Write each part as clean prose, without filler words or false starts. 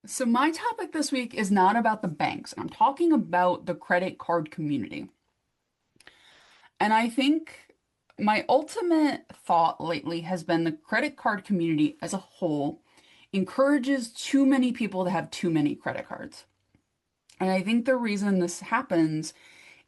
So, my topic this week is not about the banks. I'm talking about the credit card community. And I think my ultimate thought lately has been the credit card community as a whole encourages too many people to have too many credit cards. And I think the reason this happens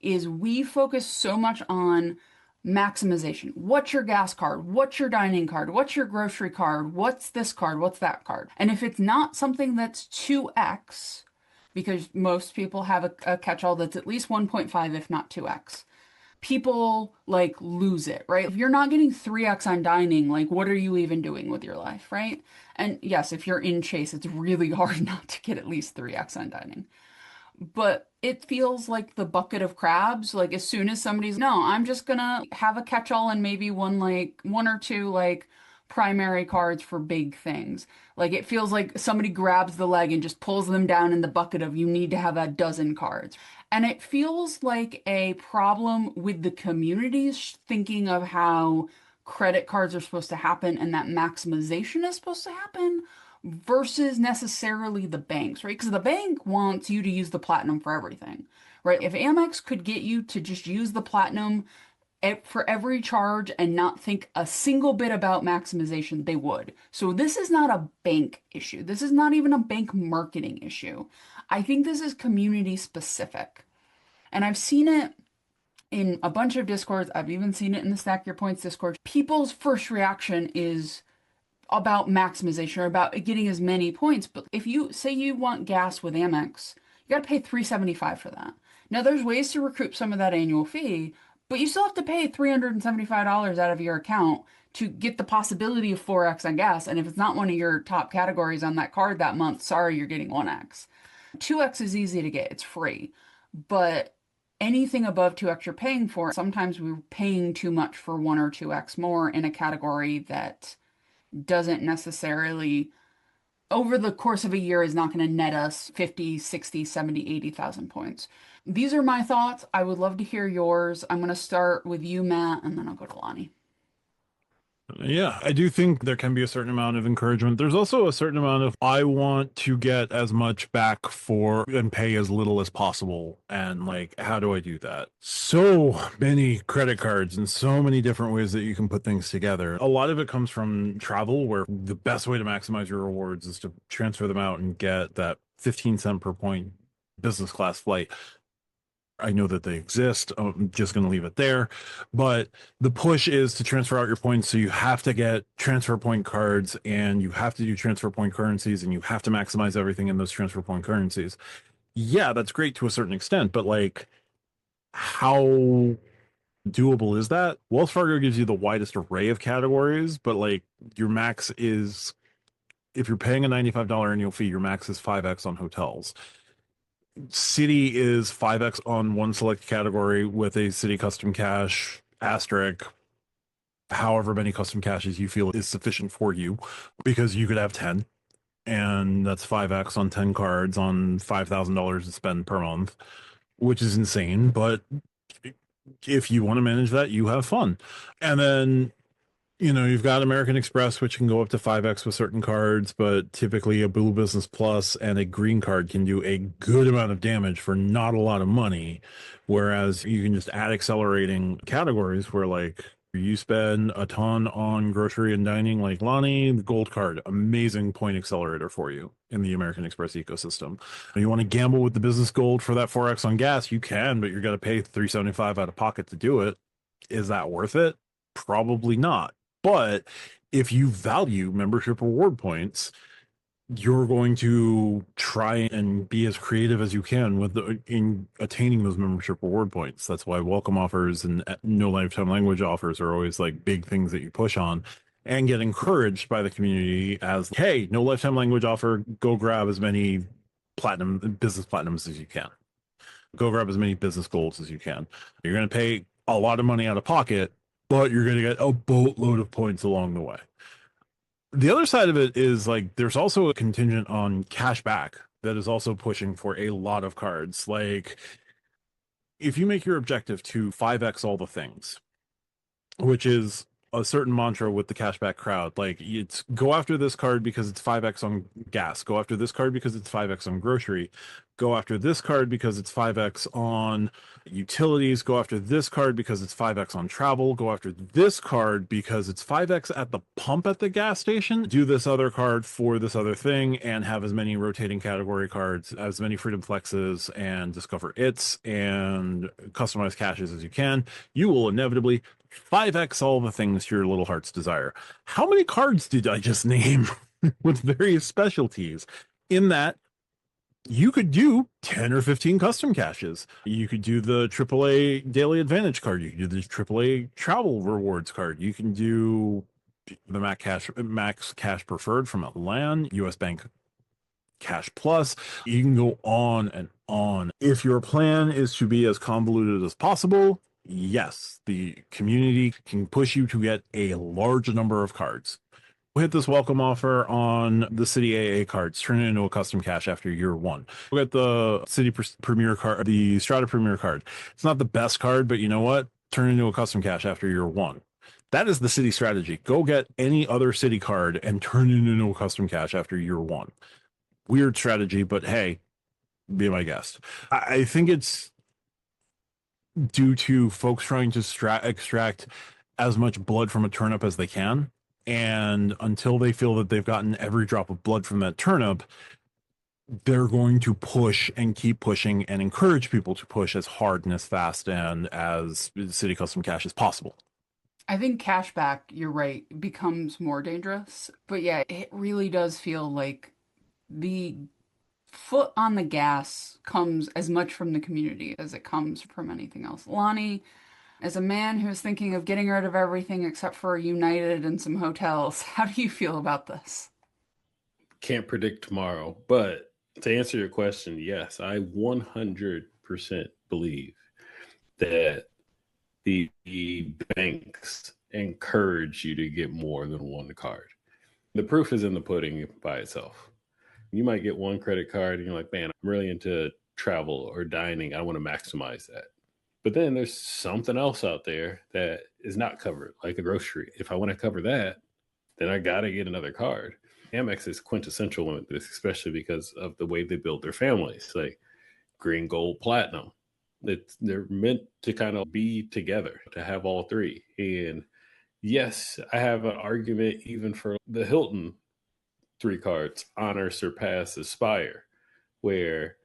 is we focus so much on maximization. What's your gas card? What's your dining card? What's your grocery card? What's this card? What's that card? And if it's not something that's 2x, because most people have a catch-all that's at least 1.5, if not 2x, people like lose it, right? If you're not getting 3x on dining, like what are you even doing with your life, right? And yes, if you're in Chase, it's really hard not to get at least 3x on dining. But it feels like the bucket of crabs. Like as soon as somebody's, no, I'm just gonna have a catch-all and maybe one or two like primary cards for big things. Like it feels like somebody grabs the leg and just pulls them down in the bucket of you need to have a dozen cards. And it feels like a problem with the communities thinking of how credit cards are supposed to happen and that maximization is supposed to happen versus necessarily the banks, right? Because the bank wants you to use the platinum for everything, right? If Amex could get you to just use the platinum for every charge and not think a single bit about maximization, they would. So this is not a bank issue. This is not even a bank marketing issue. I think this is community specific. And I've seen it in a bunch of discords. I've even seen it in the Stack Your Points discord. People's first reaction is about maximization or about getting as many points. But if you say you want gas with Amex, you got to pay 375 for that. Now there's ways to recoup some of that annual fee, but you still have to pay $375 out of your account to get the possibility of 4x on gas. And if it's not one of your top categories on that card that month, sorry, you're getting 1x. 2x is easy to get, it's free. But anything above 2x you're paying for, sometimes we're paying too much for 1 or 2x more in a category that doesn't necessarily over the course of a year is not going to net us 50, 60, 70, 80,000 points. These are my thoughts. I would love to hear yours. I'm going to start with you, Matt, and then I'll go to Lonnie. Yeah, I do think there can be a certain amount of encouragement. There's also a certain amount of I want to get as much back for and pay as little as possible. And like, how do I do that? So many credit cards and so many different ways that you can put things together. A lot of it comes from travel, where the best way to maximize your rewards is to transfer them out and get that 15 cent per point business class flight. I know that they exist. I'm just going to leave it there. But the push is to transfer out your points. So you have to get transfer point cards and you have to do transfer point currencies and you have to maximize everything in those transfer point currencies. Yeah, that's great to a certain extent. But like, how doable is that? Wells Fargo gives you the widest array of categories, but like your max is, if you're paying a $95 annual fee, your max is 5x on hotels. City is 5x on one select category with a City custom cash asterisk, however many custom caches you feel is sufficient for you, because you could have 10, and that's 5x on 10 cards on $5,000 to spend per month, which is insane. But if you want to manage that, you have fun. And then you've got American Express, which can go up to 5x with certain cards, but typically a Blue Business Plus and a green card can do a good amount of damage for not a lot of money. Whereas you can just add accelerating categories where, like, you spend a ton on grocery and dining, like Lonnie, the gold card, amazing point accelerator for you in the American Express ecosystem. You want to gamble with the business gold for that 4x on gas, you can, but you're going to pay 375 out of pocket to do it. Is that worth it? Probably not. But if you value membership reward points, you're going to try and be as creative as you can in attaining those membership reward points. That's why welcome offers and no lifetime language offers are always like big things that you push on and get encouraged by the community as, hey, no lifetime language offer, go grab as many business platinums as you can. Go grab as many business goals as you can. You're going to pay a lot of money out of pocket, but you're going to get a boatload of points along the way. The other side of it is like there's also a contingent on cash back that is also pushing for a lot of cards. Like if you make your objective to 5x all the things, which is a certain mantra with the cashback crowd. Like, it's go after this card because it's 5x on gas. Go after this card because it's 5x on grocery. Go after this card because it's 5x on utilities. Go after this card because it's 5x on travel. Go after this card because it's 5x at the pump at the gas station. Do this other card for this other thing and have as many rotating category cards, as many freedom flexes and discover its and customized caches as you can. You will inevitably 5x all the things your little hearts desire. How many cards did I just name with various specialties? In that, you could do 10 or 15 custom caches. You could do the AAA Daily Advantage card. You could do the AAA Travel Rewards card. You can do the Max Cash Preferred from Outland, US Bank Cash Plus. You can go on and on. If your plan is to be as convoluted as possible, yes, the community can push you to get a large number of cards. We'll hit this welcome offer on the City AA cards, turn it into a custom cache after year one. We'll get the City Premier card, the Strata Premier card. It's not the best card, but you know what? Turn it into a custom cache after year one. That is the city strategy. Go get any other city card and turn it into a custom cache after year one. Weird strategy, but hey, be my guest. I think it's due to folks trying to extract as much blood from a turnip as they can. And until they feel that they've gotten every drop of blood from that turnip, they're going to push and keep pushing and encourage people to push as hard and as fast and as city custom cache as possible. I think cashback, you're right, becomes more dangerous. But yeah, it really does feel like the foot on the gas comes as much from the community as it comes from anything else. Lonnie, as a man who's thinking of getting rid of everything except for United and some hotels, how do you feel about this? Can't predict tomorrow, but to answer your question, yes, I 100% believe that the banks encourage you to get more than one card. The proof is in the pudding by itself. You might get one credit card and you're like, man, I'm really into travel or dining. I want to maximize that. But then there's something else out there that is not covered, like a grocery. If I want to cover that, then I got to get another card. Amex is quintessential with this, especially because of the way they build their families, like green, gold, platinum. They're meant to kind of be together, to have all three. And yes, I have an argument even for the Hilton 3 cards, Honor, Surpass, Aspire, where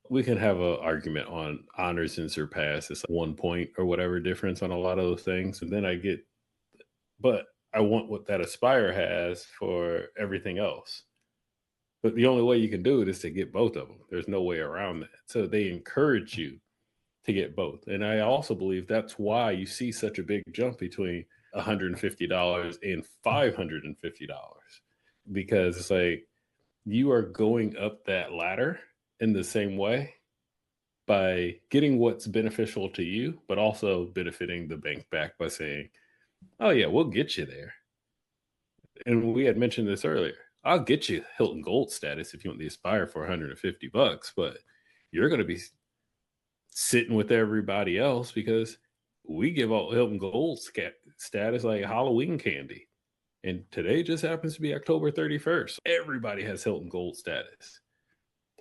we can have an argument on honors and surpass. It's 1 point or whatever difference on a lot of those things. And then but I want what that Aspire has for everything else. But the only way you can do it is to get both of them. There's no way around that. So they encourage you to get both. And I also believe that's why you see such a big jump between $150 and $550, because it's like you are going up that ladder in the same way by getting what's beneficial to you, but also benefiting the bank back by saying, oh yeah, we'll get you there. And we had mentioned this earlier. I'll get you Hilton Gold status if you want the Aspire for $150, but you're going to be sitting with everybody else because we give out Hilton Gold status like Halloween candy. And today just happens to be October 31st. Everybody has Hilton Gold status.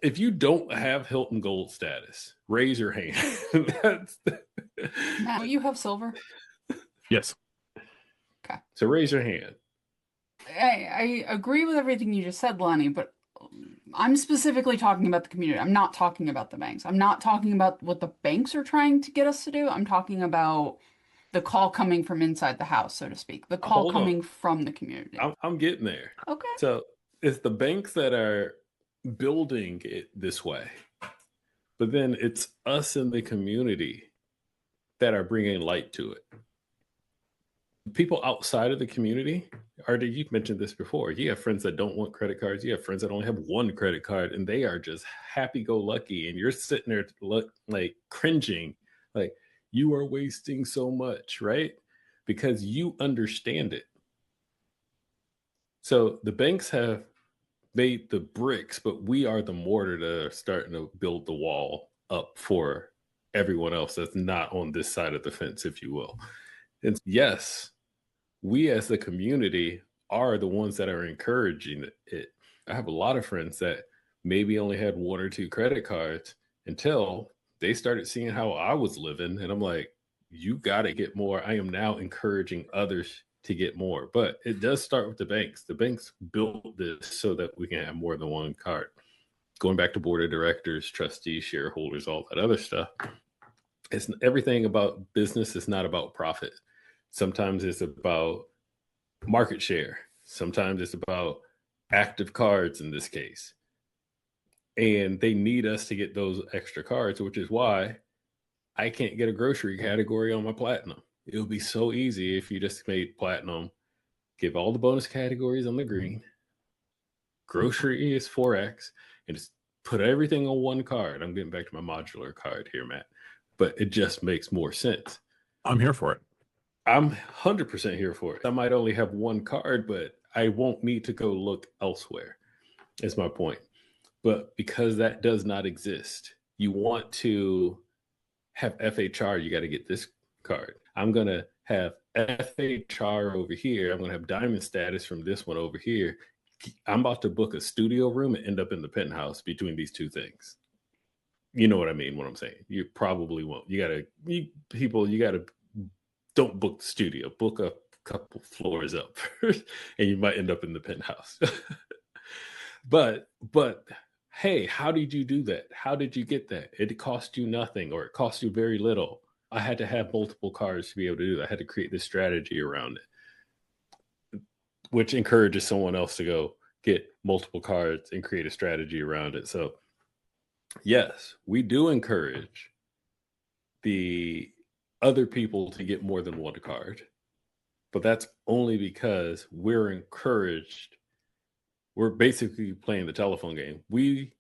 If you don't have Hilton Gold status, raise your hand. Matt, you have silver? Yes. Okay. So raise your hand. I agree with everything you just said, Lonnie, but I'm specifically talking about the community. I'm not talking about the banks. I'm not talking about what the banks are trying to get us to do. I'm talking about the call coming from inside the house, so to speak. The call coming from the community. I'm getting there. Okay. So it's the banks that are building it this way, but then it's us in the community that are bringing light to it. People outside of the community you've mentioned this before. You have friends that don't want credit cards. You have friends that only have one credit card and they are just happy-go-lucky. And you're sitting there like cringing, like you are wasting so much, right? Because you understand it. So the banks have made the bricks, but we are the mortar that are starting to build the wall up for everyone else that's not on this side of the fence, if you will. And yes, we as the community are the ones that are encouraging it. I have a lot of friends that maybe only had one or two credit cards until they started seeing how I was living. And I'm like, you got to get more. I am now encouraging others to get more. But it does start with the banks. The banks built this so that we can have more than one card. Going back to board of directors, trustees, shareholders, all that other stuff. It's everything about business is not about profit. Sometimes it's about market share. Sometimes it's about active cards in this case. And they need us to get those extra cards, which is why I can't get a grocery category on my platinum. It would be so easy if you just made platinum, give all the bonus categories on the green, grocery is 4X, and just put everything on one card. I'm getting back to my modular card here, Matt, but it just makes more sense. I'm here for it. I'm 100% here for it. I might only have one card, but I won't need to go look elsewhere, is my point. But because that does not exist, you want to have FHR, you got to get this card. I'm going to have FHR over here. I'm going to have diamond status from this one over here. I'm about to book a studio room and end up in the penthouse between these two things. You know what I mean, what I'm saying. You probably won't. You got to don't book the studio. Book a couple floors up first, and you might end up in the penthouse. But hey, how did you do that? How did you get that? It cost you nothing, or it cost you very little. I had to have multiple cards to be able to do that. I had to create this strategy around it, which encourages someone else to go get multiple cards and create a strategy around it. So yes, we do encourage the other people to get more than one card, but that's only because we're encouraged. We're basically playing the telephone game. We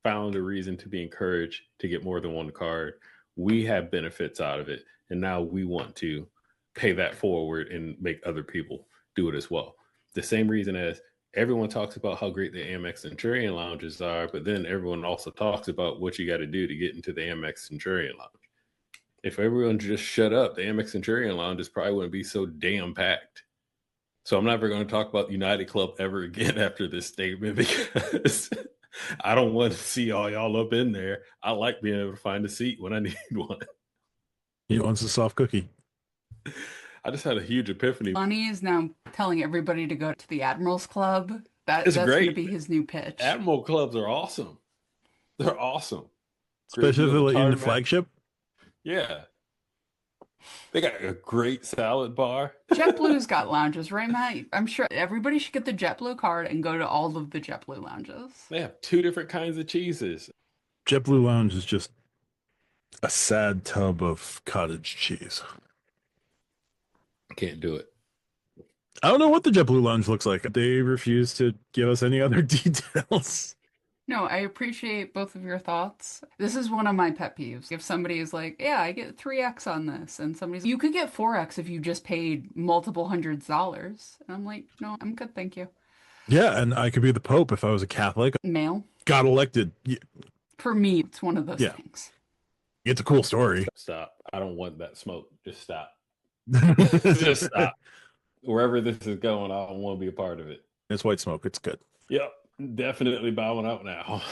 found a reason to be encouraged to get more than one card. We have benefits out of it, and now we want to pay that forward and make other people do it as well. The same reason as everyone talks about how great the Amex Centurion lounges are, but then everyone also talks about what you got to do to get into the Amex Centurion lounge. If everyone just shut up, the Amex Centurion lounges probably wouldn't be so damn packed. So I'm never going to talk about United Club ever again after this statement, because I don't want to see all y'all up in there. I like being able to find a seat when I need one. He wants a soft cookie. I just had a huge epiphany. Lonnie is now telling everybody to go to the Admirals Club. It's That's going great. to be his new pitch. Admiral clubs are awesome. They're awesome. Specifically in the Tarmac. flagship. Yeah. They got a great salad bar. JetBlue's got lounges, right, Matt? I'm sure everybody should get the JetBlue card and go to all of the JetBlue lounges. They have 2 different kinds of cheeses. JetBlue Lounge is just a sad tub of cottage cheese. Can't do it. I don't know what the JetBlue Lounge looks like. They refuse to give us any other details. No, I appreciate both of your thoughts. This is one of my pet peeves. If somebody is like, yeah, I get 3x on this, and somebody's, you could get 4x if you just paid multiple hundreds dollars. And I'm like, no, I'm good, thank you. Yeah, and I could be the Pope if I was a Catholic. Male. Got elected. For me, it's one of those Yeah. things. It's a cool story. Stop. I don't want that smoke. Just stop. Just stop. Wherever this is going, I don't want to be a part of it. It's white smoke. It's good. Yep. Definitely bowing out now.